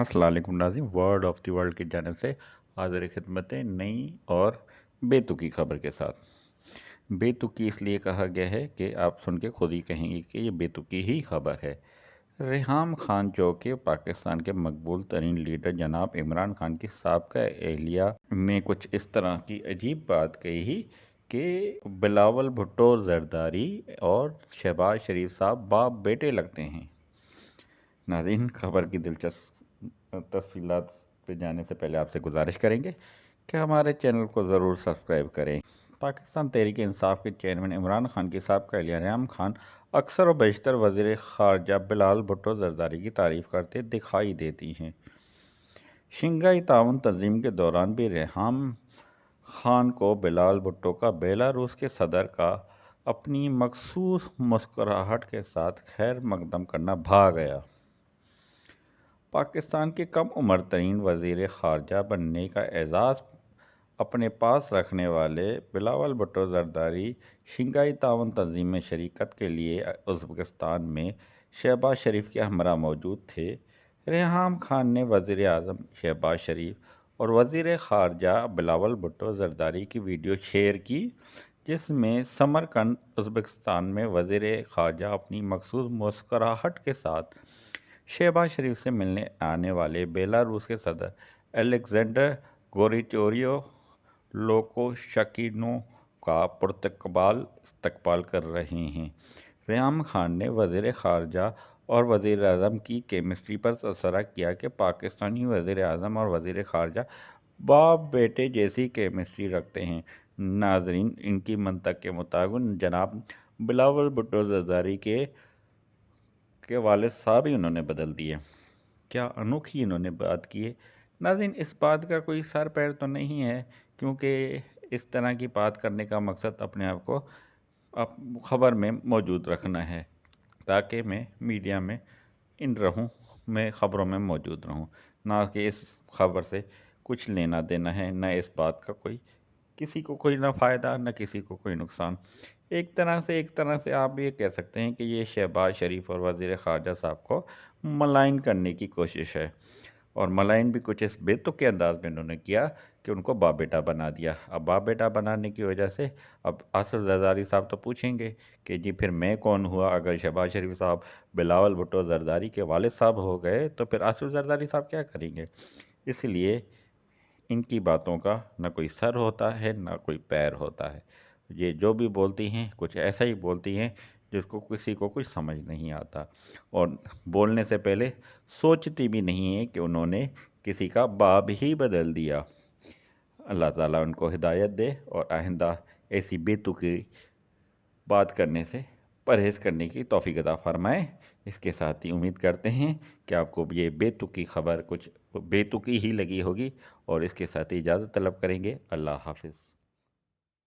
अस्सलाम वालेकुम नाज़रीन, वर्ड ऑफ द वर्ल्ड की जानिब से हाज़िर खिदमत है नई और बेतुकी खबर के साथ। बेतुकी इसलिए कहा गया है कि आप सुन के खुद ही कहेंगे कि ये बेतुकी ही खबर है। रेहाम खान जो कि पाकिस्तान के मकबूल तरीन लीडर जनाब इमरान खान की साबका एहलिया ने कुछ इस तरह की अजीब बात कही कि बिलावल भुट्टो जरदारी और शहबाज शरीफ साहब बाप बेटे लगते हैं। नाज़रीन, खबर की दिलचस्प तफसीलात पे जाने से पहले आपसे गुजारिश करेंगे कि हमारे चैनल को ज़रूर सब्सक्राइब करें। पाकिस्तान तहरीक इंसाफ के चेयरमैन इमरान खान की साबका एहलिया रेहाम खान अक्सर व बेशतर वज़ीर ख़ारजा बिलावल भुट्टो ज़रदारी की तारीफ़ करते दिखाई देती हैं। शंघाई ताउन तंजीम के दौरान भी रेहाम खान को बिलावल भुट्टो का बेलारूस के सदर का अपनी मखसूस मुस्कुराहट के साथ खैर मकदम करना भा गया। पाकिस्तान के कम उम्र तरीन वज़ीर ख़ारजा बनने का एज़ाज़ अपने पास रखने वाले बिलावल भुट्टो ज़रदारी शंघाई ताउन तंजीम में शरीकत के लिए उज़्बेकिस्तान में शहबाज शरीफ के हमरा मौजूद थे। रेहाम खान ने वज़ीर आज़म शहबाज शरीफ और वज़ीर ख़ारजा बिलावल भुट्टो ज़रदारी की वीडियो शेयर की, जिसमें समरकंद उज़्बेकिस्तान में वज़ीर ख़ारजा अपनी मखसूस मुस्कुराहट के साथ शहबाज शरीफ से मिलने आने वाले बेलारूस के सदर अलेक्जेंडर गोरिचोरियो लोकोशकिनो का पुरतकबाल इस्तकबाल कर रहे हैं। रेहाम खान ने वज़ीर ख़ारजा और वज़ीर आज़म की केमिस्ट्री पर तबसरा किया कि पाकिस्तानी वज़ीर आज़म और वज़ीर ख़ारजा बाप बेटे जैसी केमिस्ट्री रखते हैं। नाज़रीन, इनकी मंतक के मुताबिक जनाब बिलावल भुट्टो ज़रदारी के वालिद साहब ही उन्होंने बदल दिए। क्या अनोखी इन्होंने बात की है। नाज़रीन, इस बात का कोई सर पैर तो नहीं है, क्योंकि इस तरह की बात करने का मकसद अपने आप को खबर में मौजूद रखना है, ताकि मैं मीडिया में मैं ख़बरों में मौजूद रहूं। ना कि इस खबर से कुछ लेना देना है, ना इस बात का किसी को कोई ना फ़ायदा, ना किसी को कोई नुकसान। एक तरह से आप ये कह सकते हैं कि ये शहबाज शरीफ और वज़ीर ख़ारजा साहब को मलाइन करने की कोशिश है, और मलाइन भी कुछ इस बेतुके अंदाज में उन्होंने किया कि उनको बाप बेटा बना दिया। अब बाप बेटा बनाने की वजह से अब आसिफ जरदारी साहब तो पूछेंगे कि जी फिर मैं कौन हुआ। अगर शहबाज शरीफ साहब बिलावल भुट्टो जरदारी के वालिद साहब हो गए तो फिर आसिफ जरदारी साहब क्या करेंगे। इसलिए इनकी बातों का ना कोई सर होता है, ना कोई पैर होता है। ये जो भी बोलती हैं कुछ ऐसा ही बोलती हैं जिसको किसी को कुछ समझ नहीं आता, और बोलने से पहले सोचती भी नहीं है कि उन्होंने किसी का बाप ही बदल दिया। अल्लाह ताला उनको हिदायत दे और आइंदा ऐसी बेतुकी बात करने से परहेज़ करने की तौफीक अता फ़रमाए। इसके साथ ही उम्मीद करते हैं कि आपको ये बेतुकी खबर कुछ बेतुकी ही लगी होगी, और इसके साथ ही इजाज़त तलब करेंगे। अल्लाह हाफ़िज़।